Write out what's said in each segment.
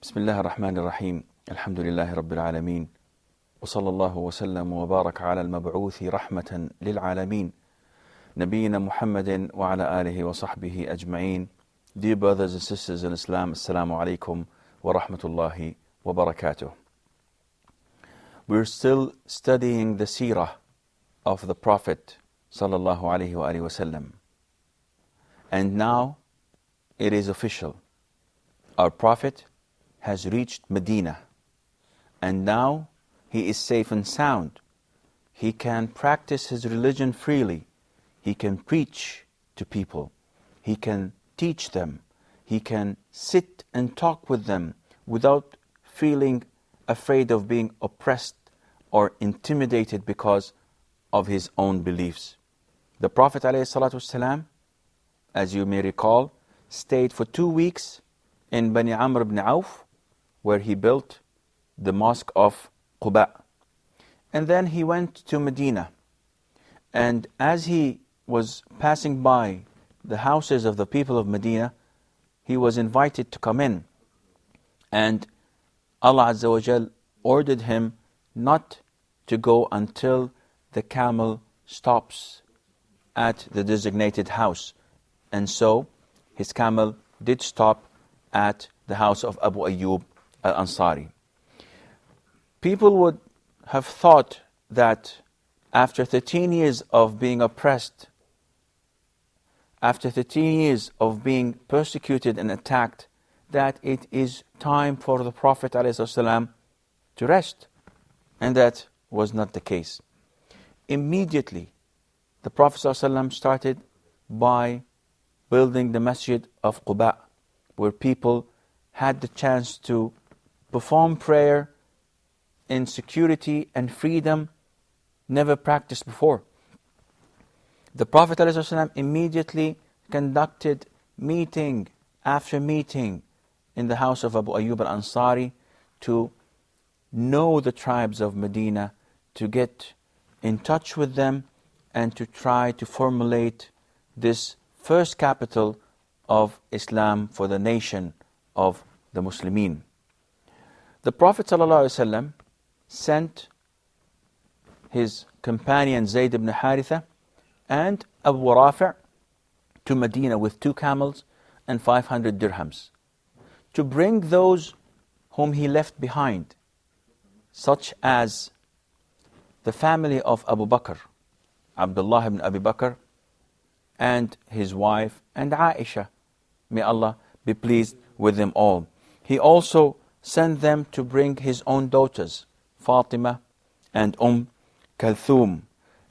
بسم الله الرحمن الرحيم. الحمد لله رب العالمين، وصلى الله وسلم وبارك على المبعوث رحمة للعالمين نبينا محمد وعلى آله وصحبه أجمعين. Dear brothers and sisters in Islam, Assalamu alaikum wa rahmatullahi wa barakatuh. We're still studying the seerah of the Prophet sallallahu alaihi wasallam. And now it is official. Our Prophet has reached Medina, and now he is safe and sound. He can practice his religion freely. He can preach to people. He can teach them. He can sit and talk with them without feeling afraid of being oppressed or intimidated because of his own beliefs. The Prophet ﷺ, as you may recall, stayed for 2 weeks in Bani Amr ibn Auf, where he built the mosque of Quba. And then he went to Medina. And as he was passing by the houses of the people of Medina, he was invited to come in. And Allah Azza wa Jal ordered him not to go until the camel stops at the designated house. And so his camel did stop at the house of Abu Ayyub al-Ansari. People would have thought that after 13 years of being oppressed, after 13 years of being persecuted and attacked, that it is time for the Prophet ﷺ to rest. And that was not the case. Immediately, the Prophet ﷺ started by building the masjid of Quba, where people had the chance to perform prayer in security and freedom never practiced before. The Prophet ﷺ immediately conducted meeting after meeting in the house of Abu Ayyub al-Ansari to know the tribes of Medina, to get in touch with them, and to try to formulate this first capital of Islam for the nation of the Muslimin. The Prophet ﷺ sent his companion Zayd ibn Haritha and Abu Rafi' to Medina with 2 camels and 500 dirhams to bring those whom he left behind, such as the family of Abu Bakr, Abdullah ibn Abi Bakr, and his wife, and Aisha. May Allah be pleased with them all. He also sent them to bring his own daughters, Fatima and Kalthum,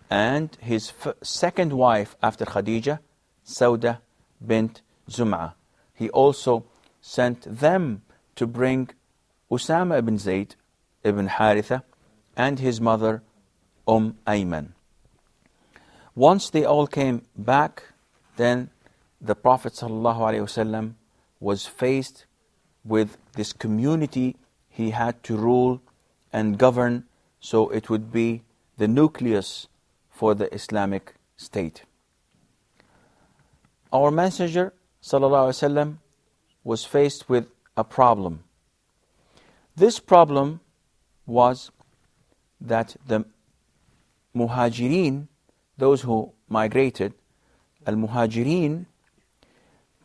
and his second wife after Khadija, Sauda bint Zum'ah. He also sent them to bring Usama ibn Zayd ibn Haritha and his mother Ayman. Once they all came back, then the Prophet ﷺ was faced with this community he had to rule and govern, so it would be the nucleus for the Islamic State. Our Messenger ﷺ was faced with a problem. This problem was that the Muhajirin, those who migrated, Al-Muhajirin,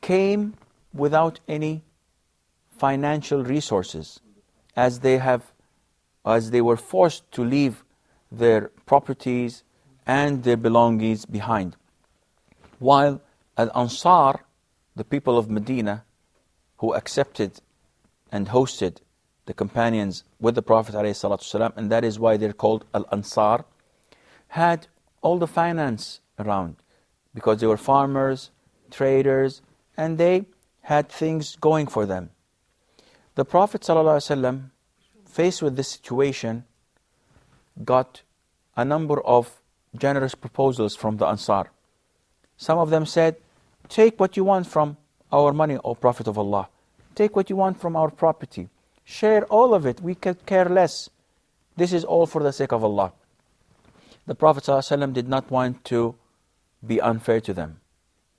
came without any financial resources, as they were forced to leave their properties and their belongings behind. While Al-Ansar, the people of Medina, who accepted and hosted the companions with the Prophet ﷺ, and that is why they're called Al-Ansar, had all the finance around, because they were farmers, traders, and they had things going for them. The Prophet ﷺ, faced with this situation, got a number of generous proposals from the Ansar. Some of them said, take what you want from our money, O Prophet of Allah. Take what you want from our property. Share all of it. We could care less. This is all for the sake of Allah. The Prophet ﷺ did not want to be unfair to them.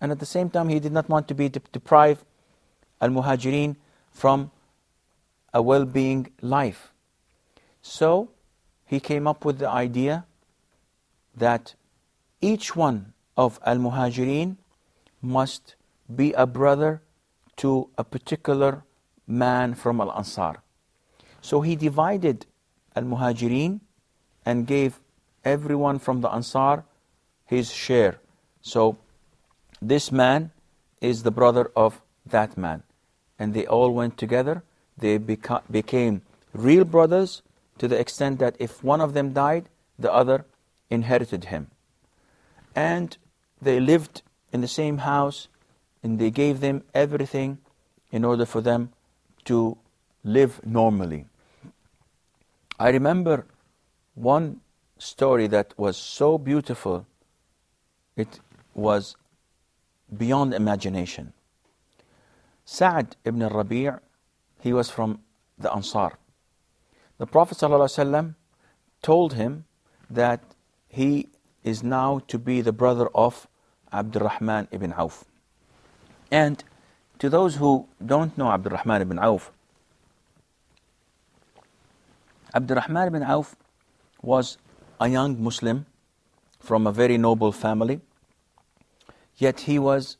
And at the same time, he did not want to deprive Al-Muhajirin from a well-being life. So he came up with the idea that each one of Al-Muhajirin must be a brother to a particular man from Al-Ansar. So he divided Al-Muhajirin and gave everyone from the Ansar his share. So this man is the brother of that man. And they all went together. They became real brothers to the extent that if one of them died, the other inherited him. And they lived in the same house, and they gave them everything in order for them to live normally. I remember one story that was so beautiful, it was beyond imagination. Sa'd ibn al-Rabi', he was from the Ansar. The Prophet ﷺ told him that he is now to be the brother of Abdurrahman ibn Auf. And to those who don't know Abdurrahman ibn Auf, Abdurrahman ibn Auf was a young Muslim from a very noble family, yet he was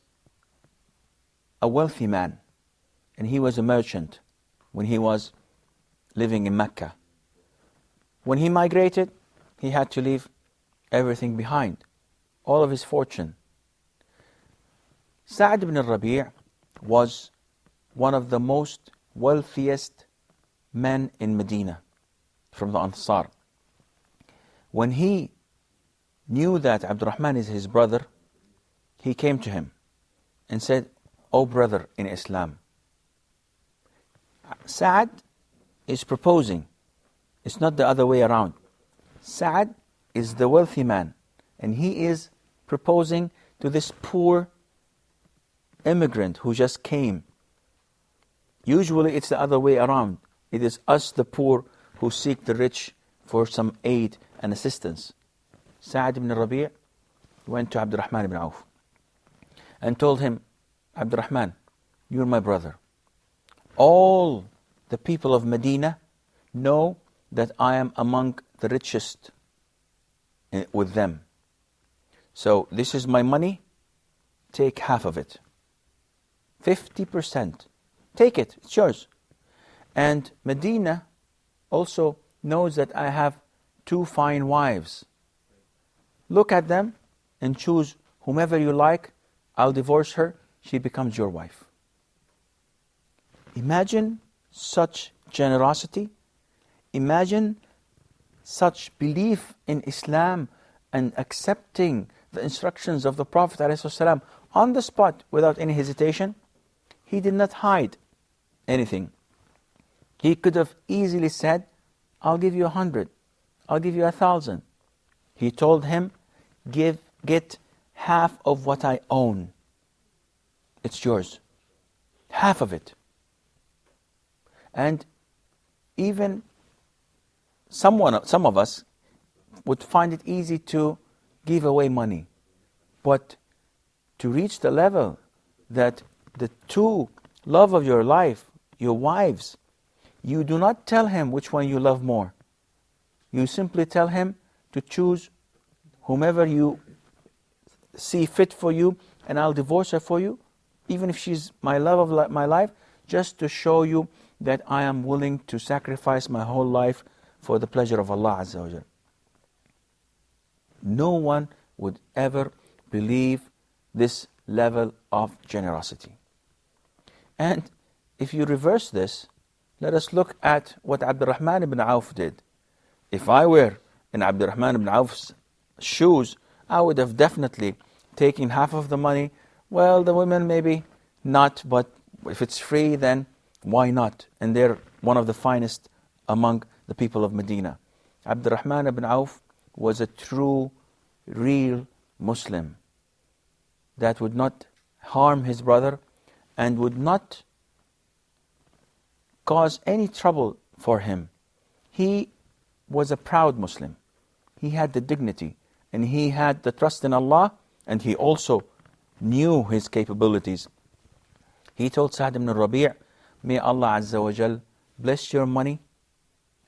a wealthy man, and he was a merchant when he was living in Mecca. When he migrated, he had to leave everything behind, all of his fortune. Sa'd ibn al-Rabi' was one of the most wealthiest men in Medina from the Ansar. When he knew that Abdurrahman is his brother, he came to him and said, "O brother in Islam." Sa'd is proposing. It's not the other way around. Sa'd is the wealthy man, and he is proposing to this poor immigrant who just came. Usually it's the other way around. It is us, the poor, who seek the rich for some aid and assistance. Sa'd ibn Rabi' went to Abdurrahman ibn Auf and told him, "Abdurrahman, you're my brother. All the people of Medina know that I am among the richest with them. So this is my money, take half of it. 50%. Take it, it's yours. And Medina also knows that I have 2 fine wives. Look at them and choose whomever you like. I'll divorce her, she becomes your wife." Imagine such generosity. Imagine such belief in Islam and accepting the instructions of the Prophet ﷺ on the spot without any hesitation. He did not hide anything. He could have easily said, "I'll give you 100, I'll give you 1,000. He told him, get half of what I own. It's yours. Half of it. And even some of us would find it easy to give away money. But to reach the level that the 2 love of your life, your wives, you do not tell him which one you love more. You simply tell him to choose whomever you see fit for you, and I'll divorce her for you, even if she's my love of my life, just to show you that I am willing to sacrifice my whole life for the pleasure of Allah Azza wa Jal." No one would ever believe this level of generosity. And if you reverse this, let us look at what Abdurrahman ibn Auf did. If I were in Abdurrahman ibn Auf's shoes, I would have definitely taken half of the money. Well, the women maybe not, but if it's free, then why not? And they're one of the finest among the people of Medina. Abdurrahman ibn Auf was a true, real Muslim that would not harm his brother and would not cause any trouble for him. He was a proud Muslim. He had the dignity and he had the trust in Allah, and he also knew his capabilities. He told Sa'd ibn Rabi', may Allah Azza wa Jal bless your money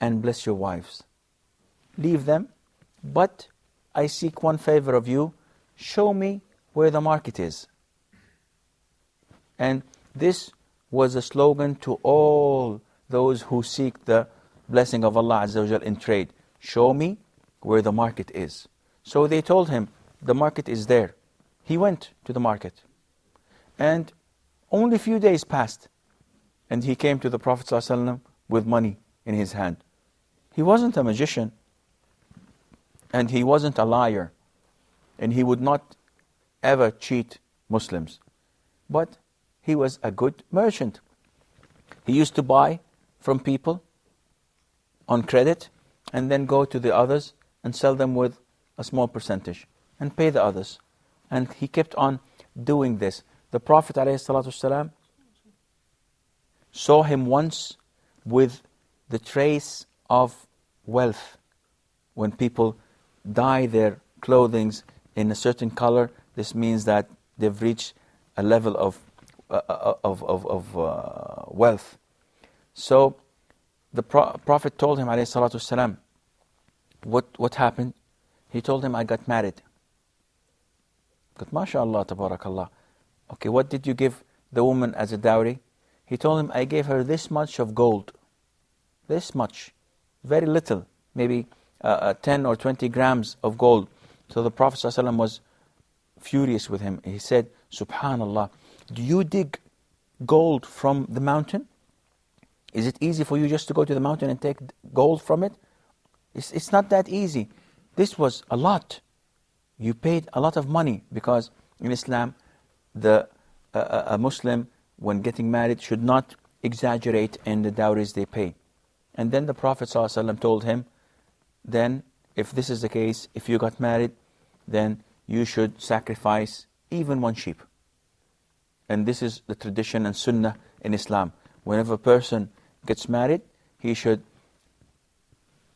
and bless your wives. Leave them, but I seek one favor of you. Show me where the market is. And this was a slogan to all those who seek the blessing of Allah Azza wa Jal in trade. Show me where the market is. So they told him, the market is there. He went to the market. And only a few days passed, and he came to the Prophet ﷺ with money in his hand. He wasn't a magician, and he wasn't a liar, and he would not ever cheat Muslims. But he was a good merchant. He used to buy from people on credit, and then go to the others and sell them with a small percentage, and pay the others. And he kept on doing this. The Prophet ﷺ saw him once with the trace of wealth. When people dye their clothing in a certain color, this means that they've reached a level of wealth. So the Prophet told him ﷺ, what happened? He told him, I got married. But MashaAllah, Tabarakallah. Okay, what did you give the woman as a dowry? He told him, I gave her this much of gold. This much. Very little. Maybe 10 or 20 grams of gold. So the Prophet ﷺ was furious with him. He said, Subhanallah, do you dig gold from the mountain? Is it easy for you just to go to the mountain and take gold from it? It's not that easy. This was a lot. You paid a lot of money, because in Islam, a Muslim, when getting married, should not exaggerate in the dowries they pay. And then the Prophet ﷺ told him, then if this is the case, if you got married, then you should sacrifice even one sheep. And this is the tradition and sunnah in Islam. Whenever a person gets married, he should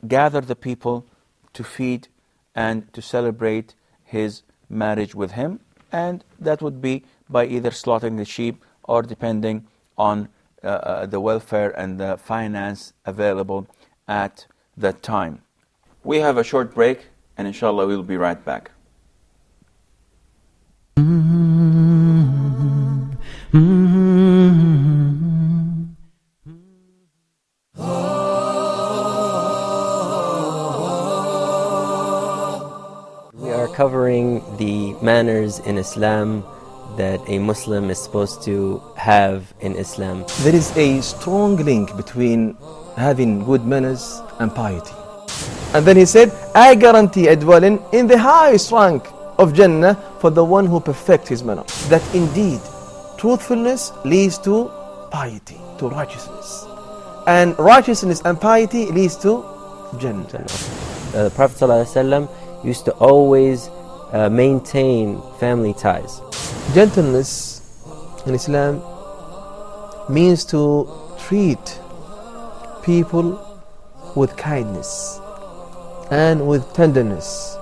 gather the people to feed and to celebrate his marriage with him, and that would be by either slaughtering the sheep or depending on the welfare and the finance available at that time. We have a short break, and inshallah we'll be right back. Covering the manners in Islam that a Muslim is supposed to have in Islam. There is a strong link between having good manners and piety. And then he said, I guarantee a dwelling in the highest rank of Jannah for the one who perfects his manner. That indeed, truthfulness leads to piety, to righteousness. And righteousness and piety leads to Jannah. The Prophet ﷺ used to always maintain family ties. Gentleness in Islam means to treat people with kindness and with tenderness.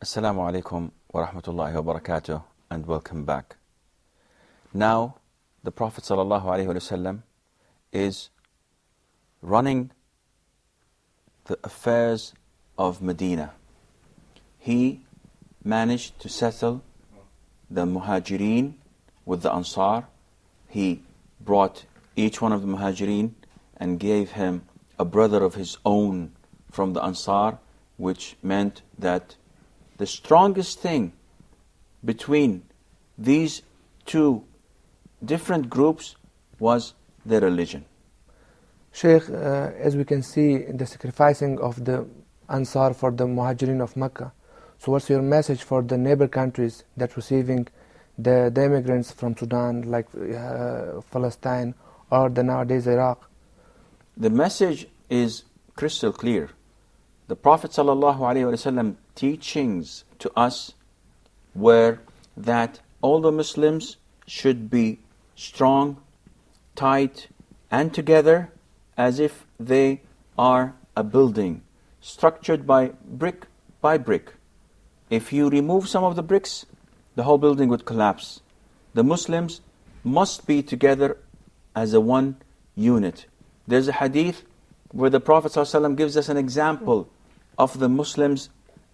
Assalamu alaikum wa rahmatullahi wa barakatuh, and welcome back. Now, the Prophet sallallahu alaihi wasallam is running the affairs of Medina. He managed to settle the Muhajirin with the Ansar. He brought each one of the Muhajirin and gave him a brother of his own from the Ansar, which meant that the strongest thing between these two different groups was their religion. Sheikh, as we can see in the sacrificing of the Ansar for the Muhajirin of Mecca, so what's your message for the neighbor countries that receiving the immigrants from Sudan, like Palestine or the nowadays Iraq? The message is crystal clear. The Prophet ﷺ teachings to us were that all the Muslims should be strong, tight, and together as if they are a building, structured by brick. If you remove some of the bricks, the whole building would collapse. The Muslims must be together as a one unit. There's a hadith where the Prophet ﷺ gives us an example of the Muslims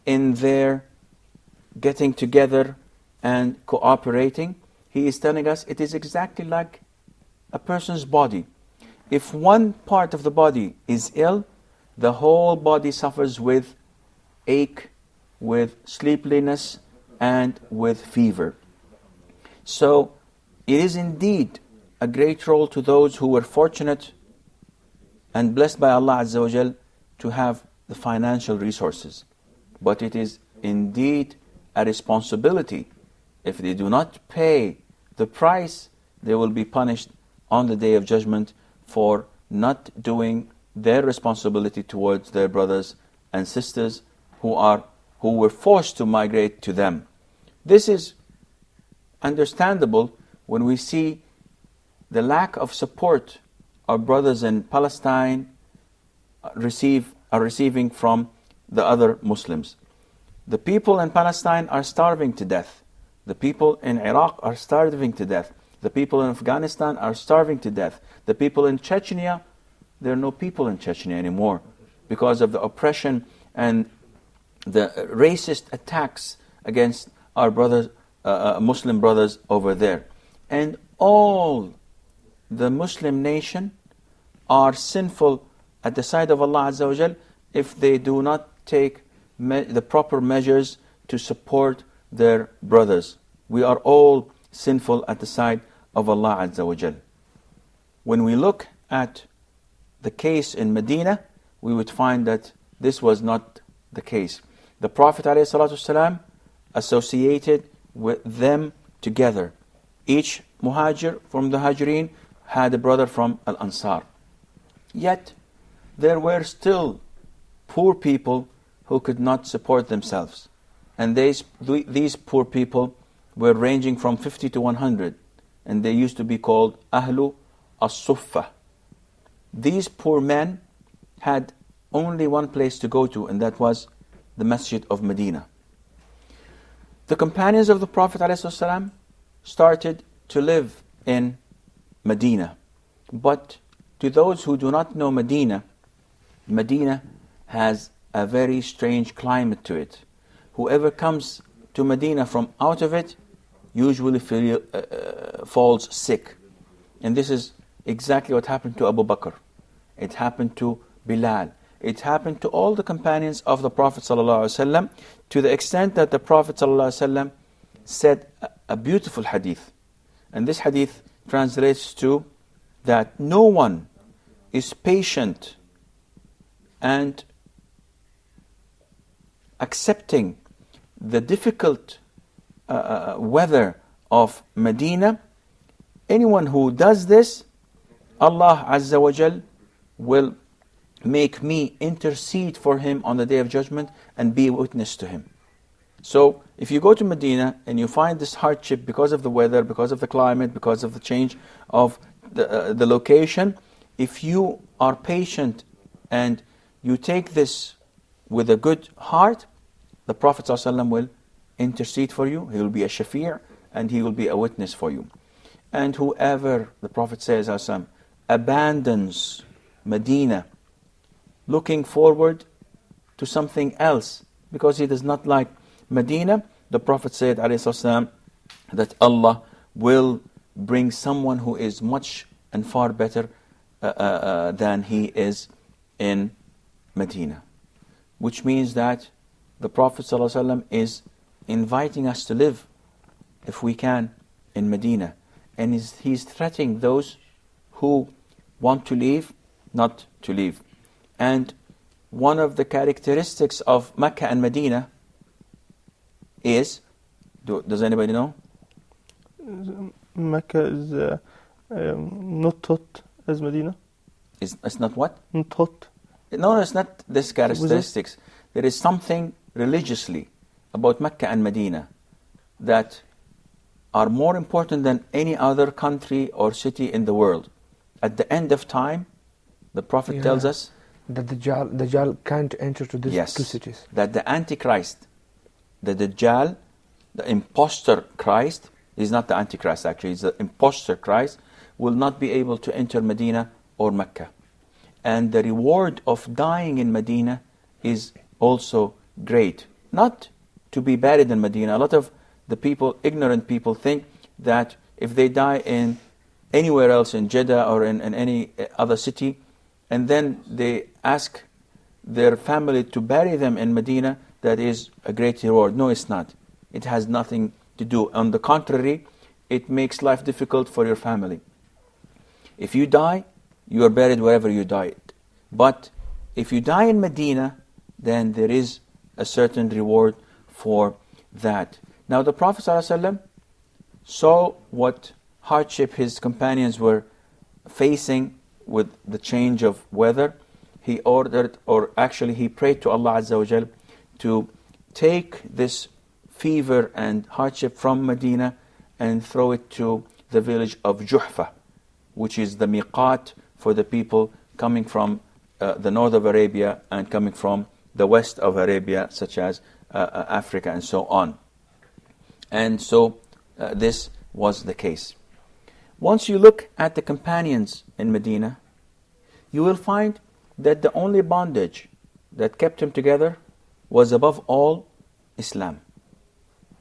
in their getting together and cooperating. He is telling us it is exactly like a person's body. If one part of the body is ill, the whole body suffers with ache, with sleepiness, and with fever. So it is indeed a great role to those who were fortunate and blessed by Allah Azza wa Jal to have the financial resources. But it is indeed a responsibility. If they do not pay the price, they will be punished on the Day of Judgment for not doing their responsibility towards their brothers and sisters who were forced to migrate to them. This is understandable when we see the lack of support our brothers in Palestine are receiving from the other Muslims. The people in Palestine are starving to death. The people in Iraq are starving to death. The people in Afghanistan are starving to death. The people in Chechnya, there are no people in Chechnya anymore because of the oppression and the racist attacks against our brothers, Muslim brothers over there. And all the Muslim nation are sinful at the sight of Allah Azza wa Jal if they do not take the proper measures to support their brothers. We are all sinful at the sight of Allah Azza wa Jal. When we look at the case in Medina, we would find that this was not the case. The Prophet ﷺ associated with them together. Each muhajir from the Hajireen had a brother from Al-Ansar. Yet, there were still poor people who could not support themselves. And these poor people were ranging from 50 to 100. And they used to be called Ahlu As-Suffa. These poor men had only one place to go to, and that was the Masjid of Medina. The companions of the Prophet ﷺ started to live in Medina. But to those who do not know Medina, Medina has a very strange climate to it. Whoever comes to Medina from out of it usually falls sick. And this is exactly what happened to Abu Bakr. It happened to Bilal. It happened to all the companions of the Prophet ﷺ, to the extent that the Prophet ﷺ said a beautiful hadith. And this hadith translates to that no one is patient and accepting the difficult weather of Medina. Anyone who does this, Allah Azza wa Jal will make me intercede for him on the Day of Judgment and be a witness to him. So if you go to Medina and you find this hardship because of the weather, because of the climate, because of the change of the location, if you are patient and you take this with a good heart, the Prophet ﷺ will intercede for you. He will be a shafi' and he will be a witness for you. And whoever, the Prophet says, abandons Medina looking forward to something else because he does not like Medina, the Prophet said ﷺ, that Allah will bring someone who is much and far better than he is in Medina. Which means that the Prophet ﷺ is inviting us to live if we can, in Medina. And he's threatening those who want to leave, not to leave. And one of the characteristics of Mecca and Medina is, does anybody know? Mecca is not hot as Medina. It's not what? Not hot. No, it's not this characteristics. There is something religiously about Mecca and Medina that are more important than any other country or city in the world. At the end of time, the Prophet tells us that the Dajjal can't enter to these two cities. That the Antichrist, the Dajjal, the imposter Christ, is not the Antichrist actually, it's the imposter Christ, will not be able to enter Medina or Mecca. And the reward of dying in Medina is also great. Not to be buried in Medina. A lot of the people, ignorant people, think that if they die in anywhere else, in Jeddah or in any other city, and then they ask their family to bury them in Medina, that is a great reward. No, it's not. It has nothing to do. On the contrary, it makes life difficult for your family. If you die, you are buried wherever you died. But if you die in Medina, then there is a certain reward for that. Now the Prophet ﷺ saw what hardship his companions were facing with the change of weather. He ordered, or actually he prayed to Allah Azza wa Jal to take this fever and hardship from Medina and throw it to the village of Juhfa, which is the miqat for the people coming from the north of Arabia and coming from the west of Arabia, such as Africa and so on. And so this was the case. Once you look at the companions in Medina, you will find that the only bondage that kept them together was above all Islam.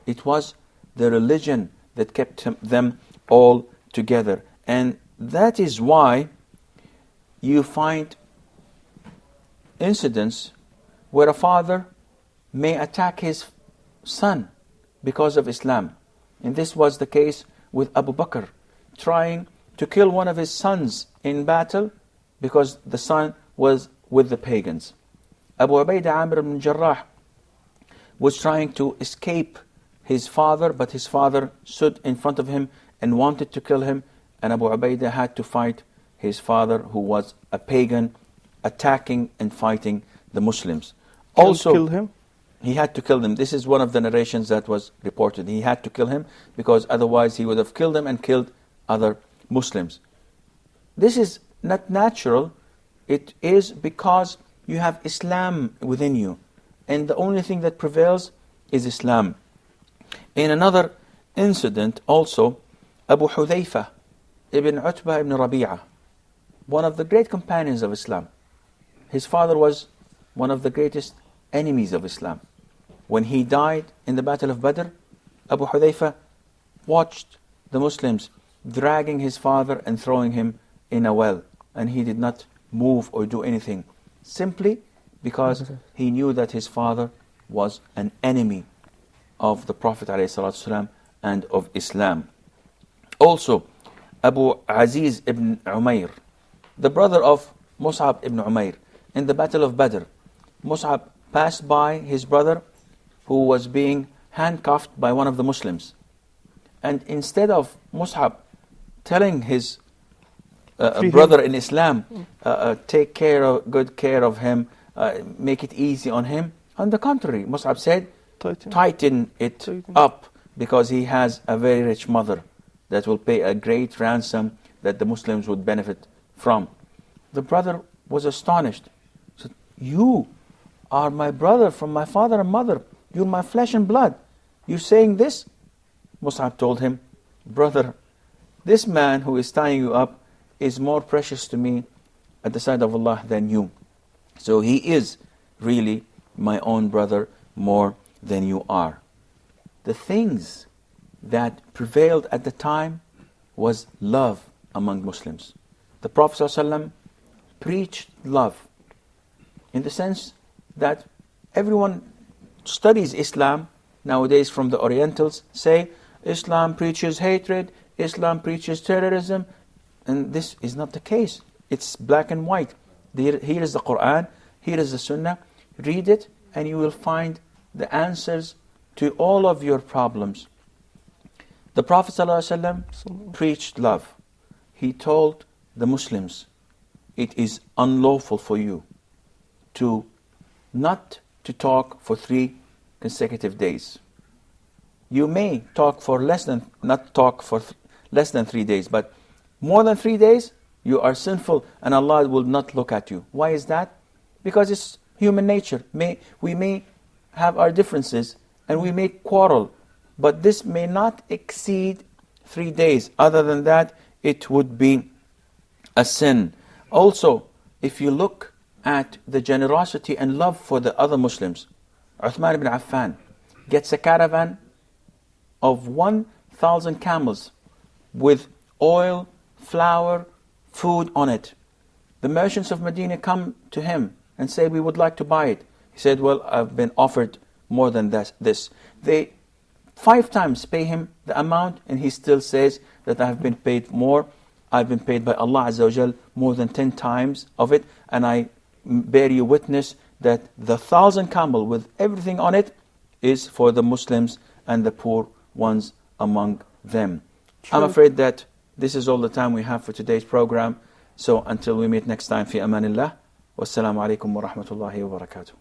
It was the religion that kept them all together. And that is why you find incidents where a father may attack his son because of Islam. And this was the case with Abu Bakr, trying to kill one of his sons in battle because the son was with the pagans. Abu Ubaidah Amr ibn Jarrah was trying to escape his father, but his father stood in front of him and wanted to kill him, and Abu Ubaidah had to fight his father, who was a pagan, attacking and fighting the Muslims. Also, kill him? He had to kill him. This is one of the narrations that was reported. He had to kill him because otherwise he would have killed him and killed other Muslims. This is not natural. It is because you have Islam within you. And the only thing that prevails is Islam. In another incident also, Abu Hudayfa ibn Utbah ibn Rabi'ah, one of the great companions of Islam. His father was one of the greatest enemies of Islam. When he died in the Battle of Badr, Abu Hudayfa watched the Muslims dragging his father and throwing him in a well. And he did not move or do anything, simply because he knew that his father was an enemy of the Prophet ﷺ and of Islam. Also, Abu Aziz ibn Umayr, the brother of Mus'ab ibn Umayr, in the Battle of Badr, Mus'ab passed by his brother who was being handcuffed by one of the Muslims. And instead of Mus'ab telling his brother in Islam, take good care of him, make it easy on him, on the contrary, Mus'ab said, tighten it up, because he has a very rich mother that will pay a great ransom that the Muslims would benefit from. The brother was astonished. He said, you are my brother from my father and mother. You're my flesh and blood. You're saying this? Mus'ab told him, brother, this man who is tying you up is more precious to me at the side of Allah than you. So he is really my own brother more than you are. The things that prevailed at the time was love among Muslims. The Prophet ﷺ preached love in the sense that everyone studies Islam nowadays from the Orientals, say, Islam preaches hatred, Islam preaches terrorism, and this is not the case. It's black and white. Here is the Quran, here is the Sunnah. Read it and you will find the answers to all of your problems. The Prophet ﷺ preached love. He told the Muslims, it is unlawful for you to not to talk for 3 consecutive days. You may talk for not talk for less than 3 days, but more than 3 days, you are sinful and Allah will not look at you. Why is that? Because it's human nature. We may have our differences and we may quarrel, but this may not exceed 3 days. Other than that, it would be a sin. Also, if you look at the generosity and love for the other Muslims, Uthman ibn Affan gets a caravan of 1,000 camels with oil, flour, food on it. The merchants of Medina come to him and say, we would like to buy it. He said, well, I've been offered more than this. They 5 times pay him the amount and he still says that I've been paid more. I've been paid by Allah Azza wa Jal more than 10 times of it, and I bear you witness that the 1,000 camel with everything on it is for the Muslims and the poor ones among them. True. I'm afraid that this is all the time we have for today's program. So until we meet next time, fi amanillah. Wassalamu alaikum wa rahmatullahi wa barakatuh.